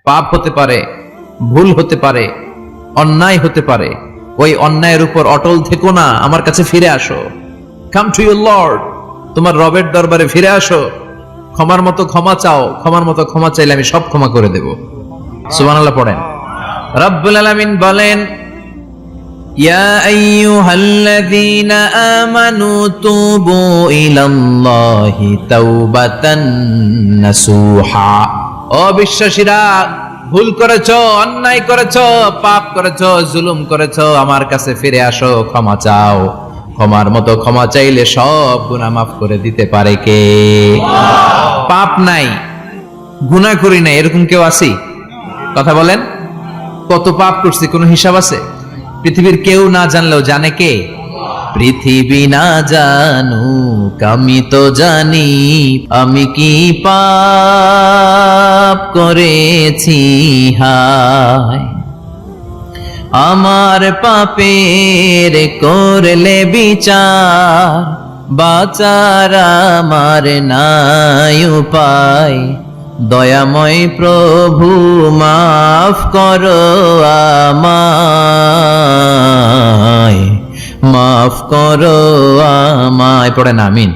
পাপ হতে পারে, ভুল হতে পারে, অন্যায় হতে পারে। ওই অন্যায়ের উপর অটল থেকো না, আমার কাছে ফিরে আসো। কাম টু ইউর লর্ড, তোমার রবের দরবারে ফিরে আসো। ক্ষমার মতো ক্ষমা চাও, ক্ষমার মতো ক্ষমা চাইলে আমি সব ক্ষমা করে দেব। সুবহানাল্লাহ পড়েন। রব্বুল আলামিন বলেন, ইয়া আইয়ুহাল্লাযীনা আমানু তুবু ইলাল্লাহি তাওবাতান নাসুহা। ও বিশ্বাসীরা, ভুল করেছো, অন্যায় করেছো, পাপ করেছো, জুলুম করেছো, আমার কাছে ফিরে আসো, ক্ষমা চাও। ক্ষমার মতো ক্ষমা চাইলে সব গুনাহ মাফ করে দিতে পারে কে? পাপ নাই, গুনাহ করি নাই, এরকম কেউ আছি? কথা বলেন। কত পাপ করছি কোনো হিসাব আছে? পৃথিবীর কেউ না জানলেও জানে কে? পৃথিবী না জানুক আমি তো জানি, আমি কি পাপ করেছি হায়। আমার পাপের করলে বিচার, বাঁচার আমার নাই উপায়। দয়াময় প্রভু মাফ করো আমায়, মাফ করো আমায়। পড়েন আমিন।